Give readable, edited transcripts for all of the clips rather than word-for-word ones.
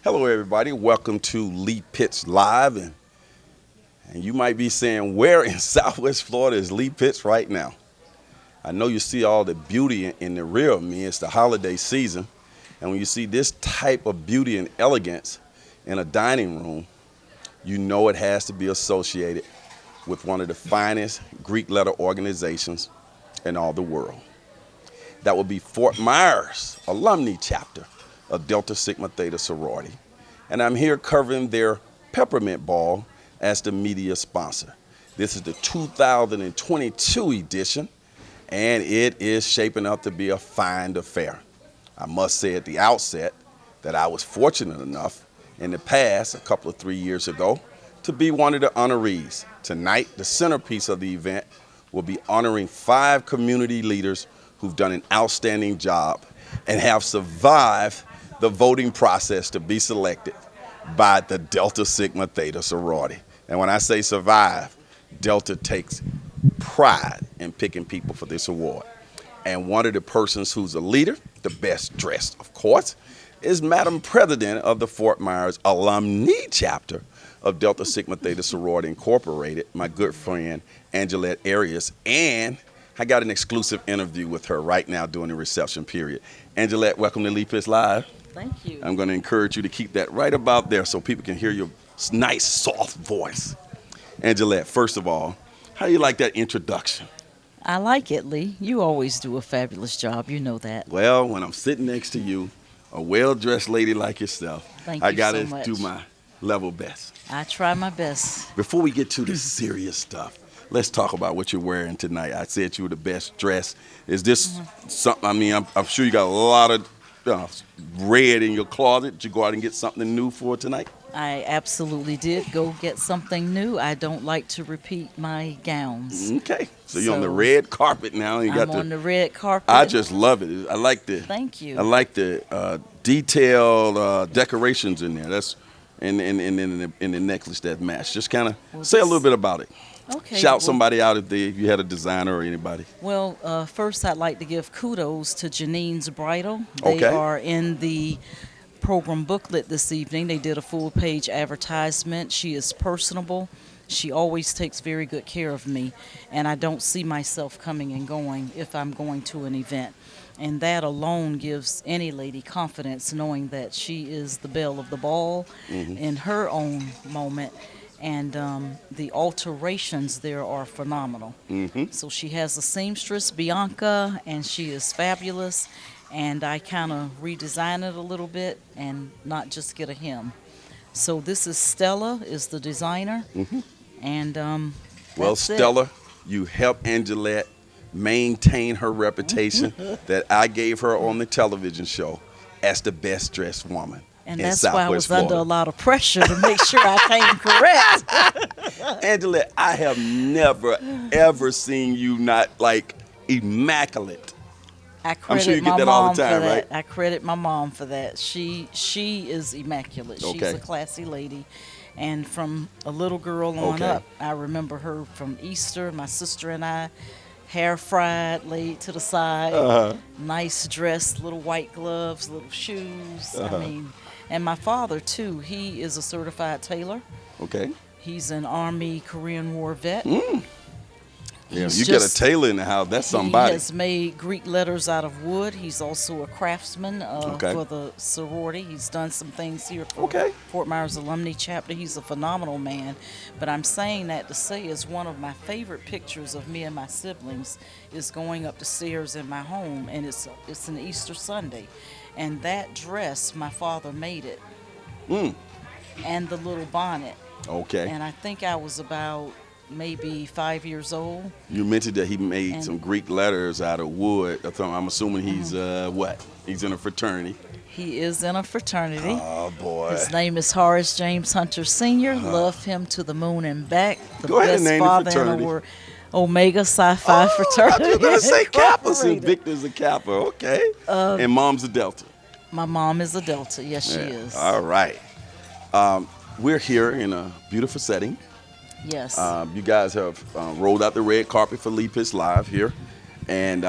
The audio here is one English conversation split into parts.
Hello, everybody. Welcome to Lee Pitts Live. And you might be saying, where in Southwest Florida is Lee Pitts right now? I know you see all the beauty in the rear of me. It's the holiday season. And when you see this type of beauty and elegance in a dining room, you know it has to be associated with one of the finest Greek letter organizations in all the world. That would be Fort Myers alumni chapter of Delta Sigma Theta Sorority. And I'm here covering their Peppermint Ball as the media sponsor. This is the 2022 edition, and it is shaping up to be a fine affair. I must say at the outset that I was fortunate enough in the past, a couple of 3 years ago, to be one of the honorees. Tonight, the centerpiece of the event will be honoring 5 community leaders who've done an outstanding job and have survived the voting process to be selected by the Delta Sigma Theta Sorority. And when I say survive, Delta takes pride in picking people for this award. And one of the persons who's a leader, the best dressed, of course, is Madam President of the Fort Myers alumni chapter of Delta Sigma Theta Sorority Incorporated, my good friend Angelette Arias. And I got an exclusive interview with her right now during the reception period. Angelette, welcome to Lee Pitts Live. Thank you. I'm going to encourage you to keep that right about there so people can hear your nice, soft voice. Angelette, first of all, how do you like that introduction? I like it, Lee. You always do a fabulous job. You know that. Well, when I'm sitting next to you, a well-dressed lady like yourself, I got to do my level best. I try my best. Before we get to the serious stuff, let's talk about what you're wearing tonight. I said you were the best dressed. Is this something, I mean, I'm sure you got a lot of red in your closet. Did you go out and get something new for tonight? I absolutely did go get something new. I don't like to repeat my gowns. Okay, so you're on the red carpet now. You I'm on the red carpet. I just love it. I like the. Thank you. I like the detailed decorations in there. That's in the necklace that match. Just kind of say a little bit about it. Okay. Shout somebody out if you had a designer or anybody. Well, first I'd like to give kudos to Janine's Bridal. They Okay. are in the program booklet this evening. They did a full-page advertisement. She is personable. She always takes very good care of me, and I don't see myself coming and going if I'm going to an event. And that alone gives any lady confidence, knowing that she is the belle of the ball in her own moment. And the alterations there are phenomenal. So she has a seamstress, Bianca, and she is fabulous. And I kind of redesign it a little bit and not just get a hem. So this is Stella, is the designer. And Well, that's Stella, you help Angelette maintain her reputation that I gave her on the television show as the best dressed woman. And in that's why I was Southwest under a Florida. lot of pressure to make sure I came correct. Angelette, I have never, ever seen you not like immaculate. I credit I'm sure you get my that all mom the time, for that. right? I credit my mom for that. She is immaculate. She's Okay. a classy lady. And from a little girl on Okay. up, I remember her from Easter, my sister and I, hair fried, laid to the side, nice dress, little white gloves, little shoes. I mean, and my father too, he is a certified tailor. Okay. He's an Army Korean War vet. Yeah, He's you get a just- tailor in the house, that's He somebody. has made Greek letters out of wood. He's also a craftsman Okay. for the sorority. He's done some things here for Okay. Fort Myers alumni chapter. He's a phenomenal man. But I'm saying that to say is one of my favorite pictures of me and my siblings is going up the stairs in my home, and it's an Easter Sunday. And that dress, my father made it. And the little bonnet. Okay. And I think I was about maybe 5 years old. You mentioned that he made And- some Greek letters out of wood. I'm assuming he's what? He's in a fraternity. He is in a fraternity. Oh boy. His name is Horace James Hunter Sr. Love him to the moon and back. The Go ahead best and name the father in fraternity. the world. Omega Psi Phi fraternity. I was going to say Kappa since Incorporated. Victor's a Kappa. Okay. And Mom's a Delta. My mom is a Delta. Yes, she Yeah. is. All right. We're here in a beautiful setting. Yes. You guys have rolled out the red carpet for Lee Pitts Live here. And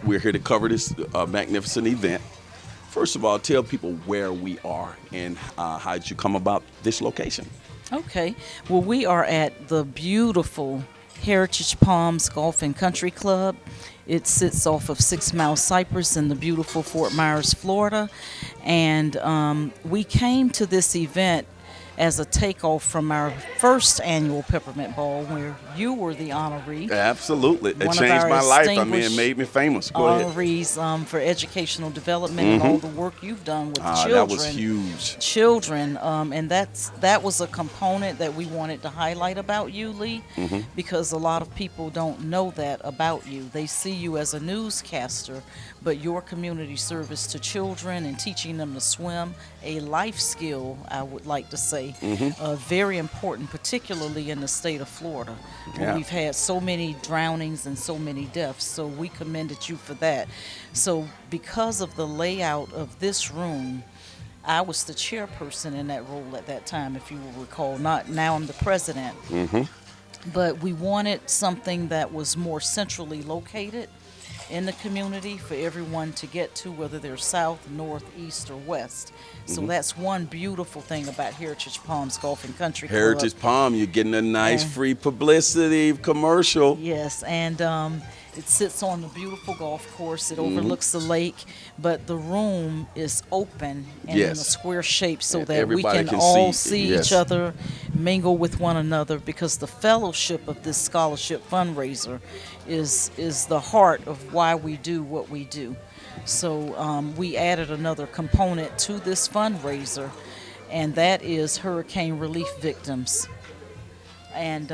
we're here to cover this magnificent event First of all, tell people where we are and how did you come about this location? Okay. Well, we are at the beautiful Heritage Palms Golf and Country Club. It sits off of 6 Mile Cypress in the beautiful Fort Myers, Florida. And we came to this event as a takeoff from our first annual Peppermint Ball, where you were the honoree. Absolutely. It One of changed our my life. I mean, it distinguished made me famous. Go ahead. Honorees for educational development and all the work you've done with children. That was huge. Children, and that was a component that we wanted to highlight about you, Lee, because a lot of people don't know that about you. They see you as a newscaster, but your community service to children and teaching them to swim, a life skill, I would like to say, very important, particularly in the state of Florida, where we've had so many drownings and so many deaths. So we commended you for that. So because of the layout of this room, I was the chairperson in that role at that time, if you will recall. Not now, I'm the president. But we wanted something that was more centrally located in the community for everyone to get to, whether they're south, north, east, or west. So that's one beautiful thing about Heritage Palms Golf and Country Club. Heritage Palm, you're getting a nice free publicity commercial. Yes, and it sits on the beautiful golf course. It overlooks the lake, but the room is open and in a square shape so And that we everybody can can all see, see each other, mingle with one another, because the fellowship of this scholarship fundraiser is the heart of why we do what we do. So we added another component to this fundraiser, and that is hurricane relief victims. And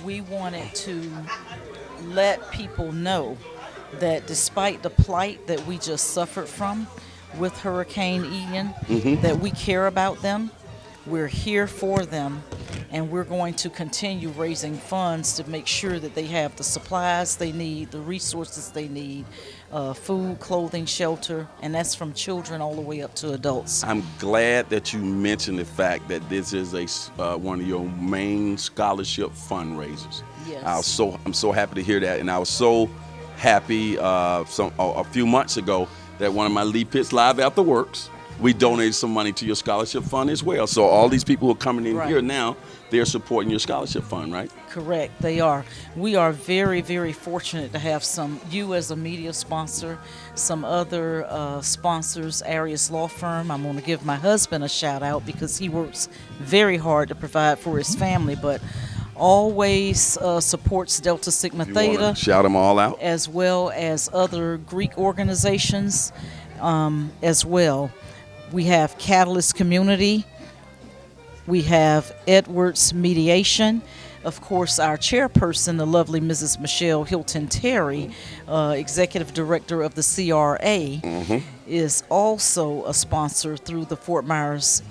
we wanted to let people know that despite the plight that we just suffered from with Hurricane Ian, that we care about them, we're here for them, and we're going to continue raising funds to make sure that they have the supplies they need, the resources they need, food, clothing, shelter, and that's from children all the way up to adults. I'm glad that you mentioned the fact that this is one of your main scholarship fundraisers. Yes. I'm so happy to hear that, and I was so happy a few months ago that one of my Lee Pitts Live After Works, we donated some money to your scholarship fund as well. So all these people who are coming in here now, they're supporting your scholarship fund, right? Correct, they are. We are very, very fortunate to have you as a media sponsor, some other sponsors, Arias Law Firm. I'm going to give my husband a shout out because he works very hard to provide for his family, but always supports Delta Sigma Theta. Shout them all out. As well as other Greek organizations as well. We have Catalyst Community. We have Edwards Mediation. Of course, our chairperson, the lovely Mrs. Michelle Hilton Terry, executive director of the CRA, is also a sponsor through the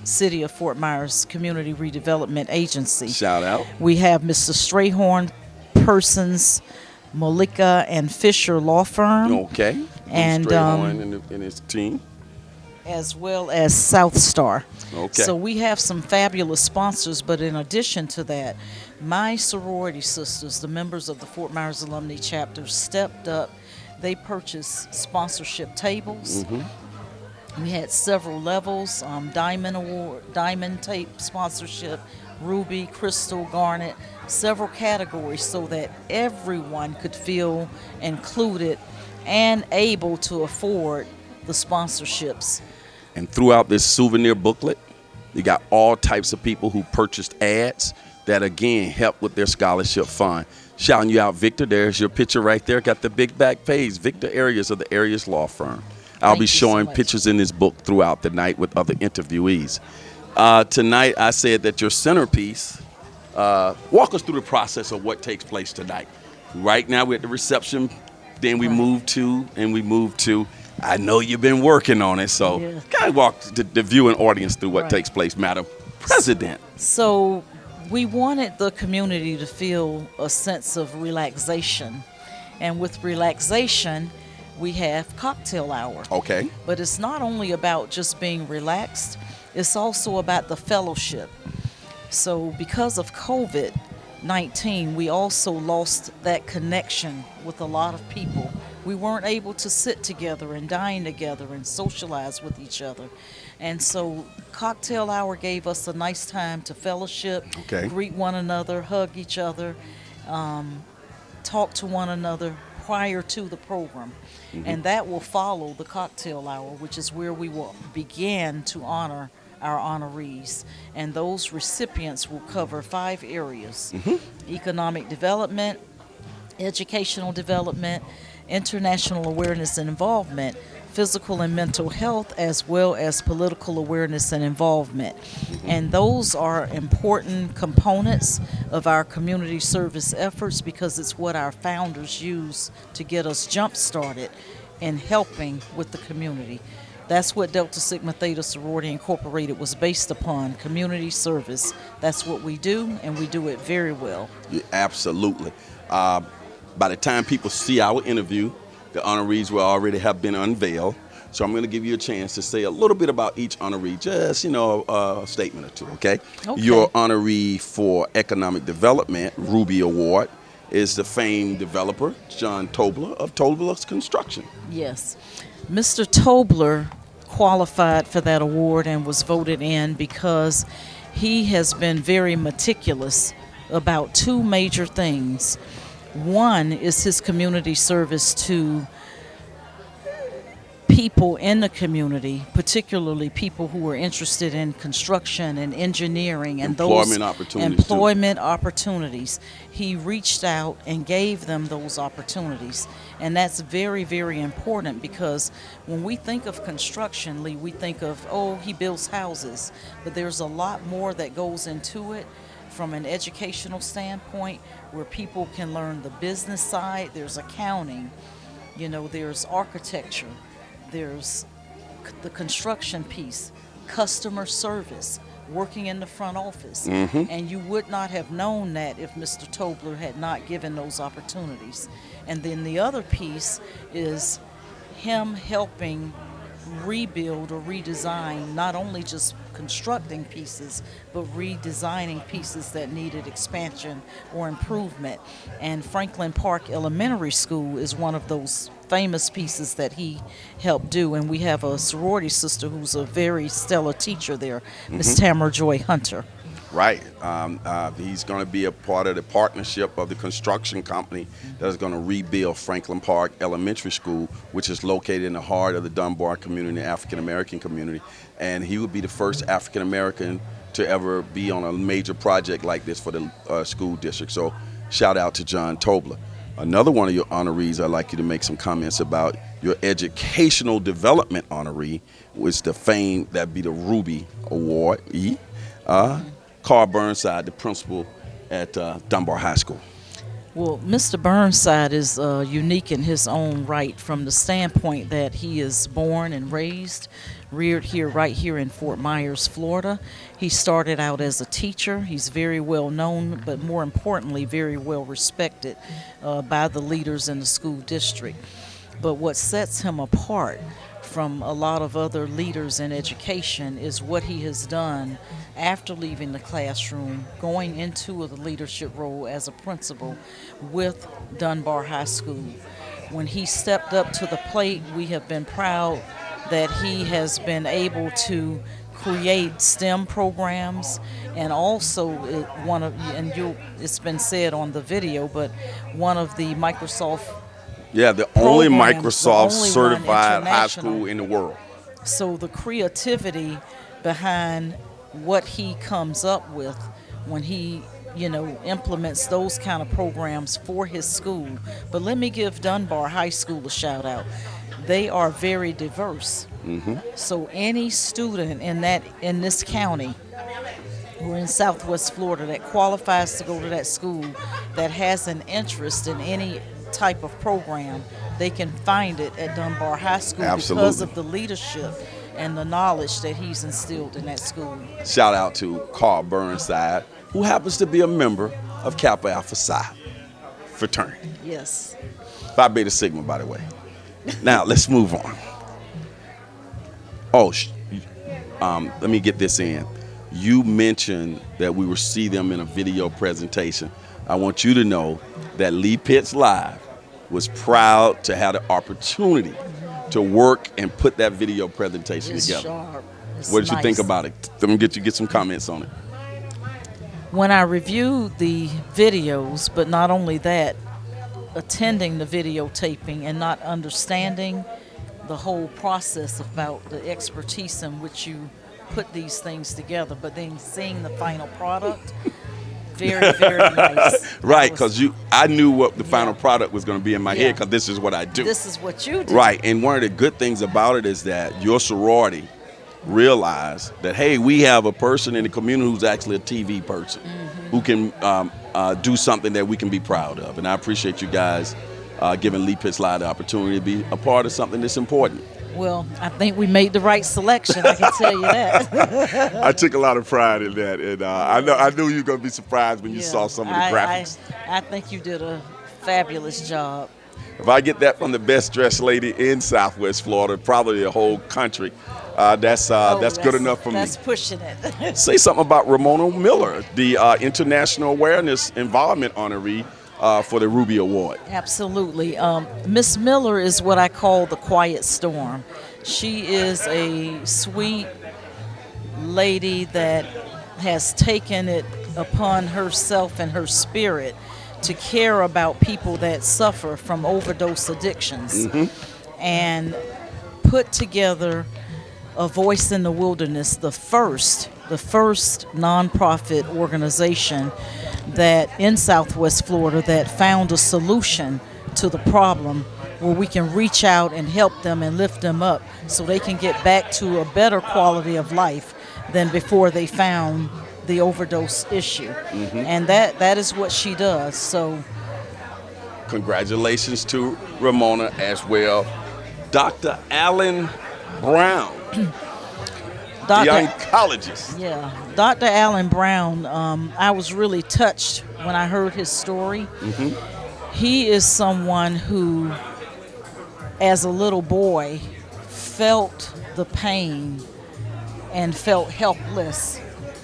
City of Fort Myers Community Redevelopment Agency. Shout out. We have Mr. Strayhorn Persons, Malika and Fisher Law Firm. Okay. And Strayhorn and his team. As well as South Star. Okay. So we have some fabulous sponsors, but in addition to that, my sorority sisters, the members of the Fort Myers Alumni Chapter, stepped up. They purchased sponsorship tables. We had several levels, diamond tape sponsorship, ruby, crystal, garnet, several categories so that everyone could feel included and able to afford the sponsorships. And throughout this souvenir booklet, you got all types of people who purchased ads that, again, help with their scholarship fund. Shouting you out, Victor. There's your picture right there. Got the big back page. Victor Arias of the Arias Law Firm. I'll be showing pictures in this book throughout the night with other interviewees. Tonight, I said that your centerpiece, walk us through the process of what takes place tonight. Right now, we're at the reception. Then we move to, I know you've been working on it, so kind of walk the viewing audience through what takes place, Madam President. So we wanted the community to feel a sense of relaxation. And with relaxation, we have cocktail hour. Okay. But it's not only about just being relaxed, it's also about the fellowship. So because of COVID-19, we also lost that connection with a lot of people We weren't able to sit together and dine together and socialize with each other. And so cocktail hour gave us a nice time to fellowship, Okay. greet one another, hug each other, talk to one another prior to the program. And that will follow the cocktail hour, which is where we will begin to honor our honorees. And those recipients will cover 5 areas: economic development, educational development, international awareness and involvement, physical and mental health, as well as political awareness and involvement. And those are important components of our community service efforts because it's what our founders use to get us jump started in helping with the community. That's what Delta Sigma Theta Sorority Incorporated was based upon, community service. That's what we do, and we do it very well. Yeah, absolutely. By the time people see our interview, the honorees will already have been unveiled. So I'm going to give you a chance to say a little bit about each honoree, just, a statement or two, okay? Your honoree for economic development, Ruby Award, is the famed developer, John Tobler of Tobler's Construction. Yes. Mr. Tobler qualified for that award and was voted in because he has been very meticulous about 2 major things. One is his community service to people in the community, particularly people who are interested in construction and engineering and employment opportunities. He reached out and gave them those opportunities. And that's very, very important because when we think of construction, Lee, we think of, oh, he builds houses. But there's a lot more that goes into it from an educational standpoint where people can learn the business side. There's accounting, there's architecture. There's the construction piece, customer service, working in the front office. And you would not have known that if Mr. Tobler had not given those opportunities. And then the other piece is him helping rebuild or redesign, not only just constructing pieces, but redesigning pieces that needed expansion or improvement. And Franklin Park Elementary School is one of those famous pieces that he helped do. And we have a sorority sister who's a very stellar teacher there, Miss Tamara Joy Hunter. Right. He's going to be a part of the partnership of the construction company that is going to rebuild Franklin Park Elementary School, which is located in the heart of the Dunbar community, African American community. And he would be the first African American to ever be on a major project like this for the school district. So shout out to John Tobler. Another one of your honorees I'd like you to make some comments about, your educational development honoree, was the famed, that'd be the Ruby Award. Carl Burnside, the principal at Dunbar High School. Well, Mr. Burnside is unique in his own right from the standpoint that he is born and reared here, right here in Fort Myers, Florida. He started out as a teacher. He's very well known, but more importantly, very well respected by the leaders in the school district. But what sets him apart from a lot of other leaders in education is what he has done after leaving the classroom, going into the leadership role as a principal with Dunbar High School. When he stepped up to the plate, we have been proud that he has been able to create STEM programs, and also it's been said on the video, but one of the Microsoft the only Microsoft certified high school in the world. So the creativity behind what he comes up with when he implements those kind of programs for his school. But let me give Dunbar High School a shout out. They are very diverse. So any student in this county or in Southwest Florida that qualifies to go to that school that has an interest in any type of program, they can find it at Dunbar High School. Absolutely. Because of the leadership and the knowledge that he's instilled in that school. Shout out to Carl Burnside, who happens to be a member of Kappa Alpha Psi fraternity. Yes. Phi Beta Sigma, by the way. Now, let's move on. Let me get this in. You mentioned that we will see them in a video presentation. I want you to know that Lee Pitts Live was proud to have the opportunity to work and put that video presentation It's together. sharp. It's What did you think nice. about it? Let me get some comments on it. When I reviewed the videos, but not only that, attending the videotaping and not understanding the whole process about the expertise in which you put these things together, but then seeing the final product, very, very nice. Right, That was- because I knew what the final Yeah. product was going to be in my Yeah. head, because this is what I do. This is what you do. Right, and one of the good things about it is that your sorority realized that, hey, we have a person in the community who's actually a TV person who can do something that we can be proud of. And I appreciate you guys giving Lee Pitts Live the opportunity to be a part of something that's important. Well, I think we made the right selection. I can tell you that. I took a lot of pride in that, and I knew you were going to be surprised when you Yeah. saw some of the graphics. I think you did a fabulous job. If I get that from the best dressed lady in Southwest Florida, probably the whole country, that's good enough for me. That's pushing it. Say something about Ramona Miller, the International Awareness Involvement honoree for the Ruby Award. Absolutely. Miss Miller is what I call the quiet storm. She is a sweet lady that has taken it upon herself and her spirit to care about people that suffer from overdose addictions and put together a Voice in the Wilderness, the first nonprofit organization that in Southwest Florida that found a solution to the problem where we can reach out and help them and lift them up so they can get back to a better quality of life than before they found the overdose issue. And that is what she does. So Congratulations to Ramona as well. Dr. Alan Brown, the oncologist. Yeah, Dr. Alan Brown, I was really touched when I heard his story. He is someone who, as a little boy, felt the pain and felt helpless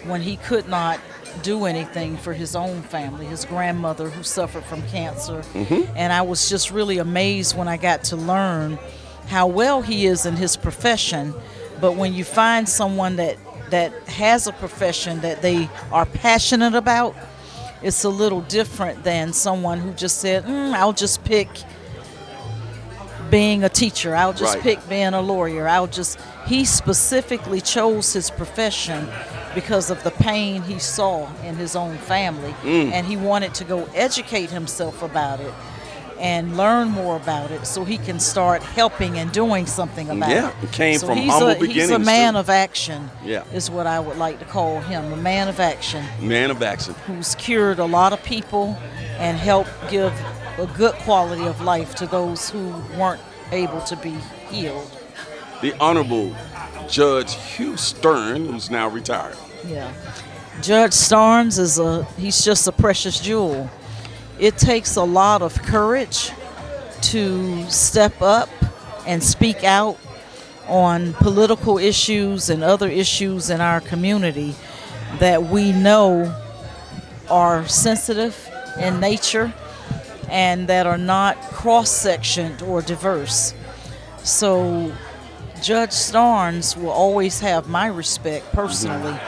when he could not do anything for his own family, his grandmother who suffered from cancer. And I was just really amazed when I got to learn how well he is in his profession. But when you find someone that has a profession that they are passionate about, it's a little different than someone who just said, I'll just pick being a teacher, I'll just Right. pick being a lawyer, he specifically chose his profession because of the pain he saw in his own family, and he wanted to go educate himself about it and learn more about it so he can start helping and doing something about Yeah, it. it came So from he's humble a beginnings, He's a man too. of action, Yeah. is what I would like to call him, a man of action Man of action. who's cured a lot of people and helped give a good quality of life to those who weren't able to be healed. The Honorable Judge Hugh Stern, who's now retired. Yeah. Judge Starnes he's just a precious jewel. It takes a lot of courage to step up and speak out on political issues and other issues in our community that we know are sensitive in nature and that are not cross-sectioned or diverse. So Judge Starnes will always have my respect personally,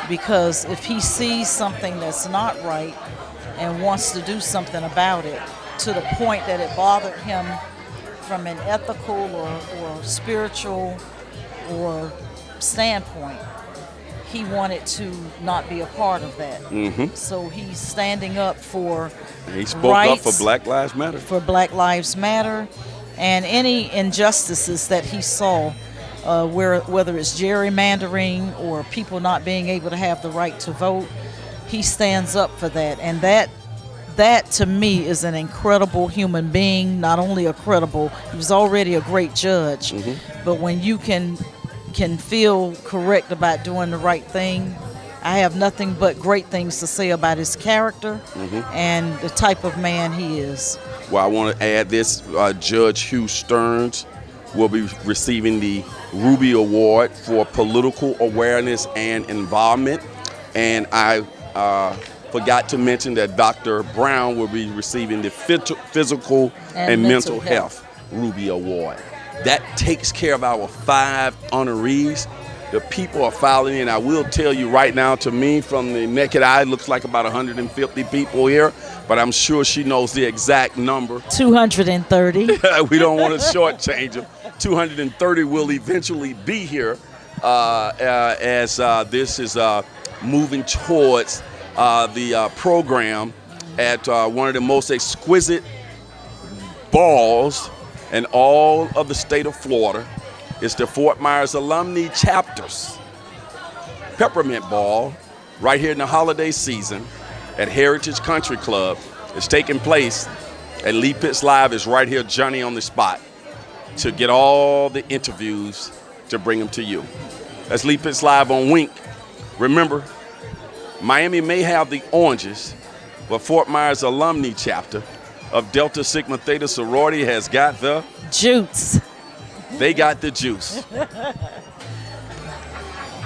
because if he sees something that's not right and wants to do something about it to the point that it bothered him from an ethical or spiritual or standpoint, he wanted to not be a part of that. So he's standing up for He spoke up for rights, Black Lives Matter. for Black Lives Matter, and any injustices that he saw, whether it's gerrymandering or people not being able to have the right to vote, he stands up for that. And that to me is an incredible human being. Not only he was already a great judge, but when you can feel correct about doing the right thing, I have nothing but great things to say about his character and the type of man he is. Well, I want to add this. Judge Hugh Stearns will be receiving the Ruby Award for political awareness and involvement. And I forgot to mention that Dr. Brown will be receiving the Physical and Mental Health Ruby Award. That takes care of our 5 honorees. The people are filing in. I will tell you right now, to me, from the naked eye, it looks like about 150 people here, but I'm sure she knows the exact number. 230. We don't want to shortchange them. 230 will eventually be here as this is moving towards the program at one of the most exquisite balls in all of the state of Florida. It's the Fort Myers Alumni Chapters Peppermint Ball right here in the holiday season at Heritage Country Club. It's taking place at Lee Pitts Live. Is right here, Johnny on the spot, to get all the interviews to bring them to you. That's Lee Pitts Live on Wink. Remember, Miami may have the oranges, but Fort Myers Alumni Chapter of Delta Sigma Theta Sorority has got the juice. They got the juice.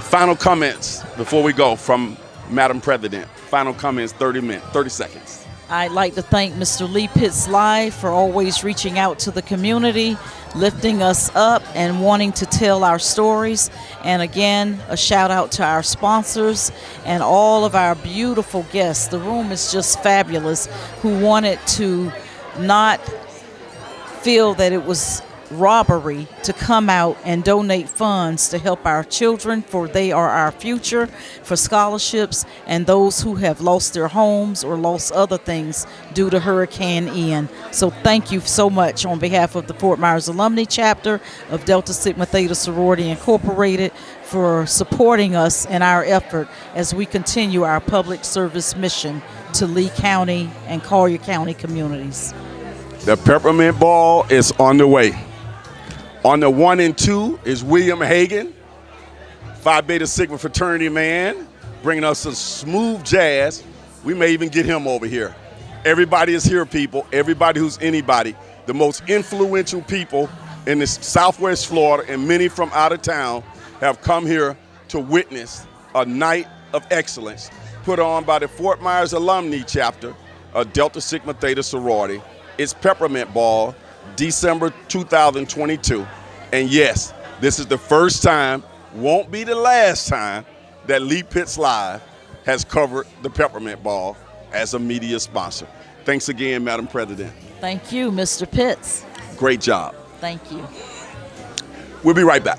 Final comments before we go from Madam President. Final comments, 30 seconds. I'd like to thank Mr. Lee Pitts Live for always reaching out to the community, lifting us up, and wanting to tell our stories. And again, a shout out to our sponsors and all of our beautiful guests. The room is just fabulous, who wanted to not feel that it was robbery to come out and donate funds to help our children, for they are our future, for scholarships, and those who have lost their homes or lost other things due to Hurricane Ian. So thank you so much on behalf of the Fort Myers Alumni Chapter of Delta Sigma Theta Sorority Incorporated for supporting us in our effort as we continue our public service mission to Lee County and Collier County communities. The Peppermint Ball is on the way. On the 1 and 2 is William Hagan, Phi Beta Sigma fraternity man, bringing us some smooth jazz. We may even get him over here. Everybody is here, people. Everybody who's anybody. The most influential people in this Southwest Florida and many from out of town have come here to witness a night of excellence put on by the Fort Myers Alumni Chapter of Delta Sigma Theta Sorority. It's Peppermint Ball, December 2022. And yes, this is the first time, won't be the last time, that Lee Pitts Live has covered the Peppermint Ball as a media sponsor. Thanks again, Madam President. Thank you, Mr. Pitts. Great job. Thank you. We'll be right back.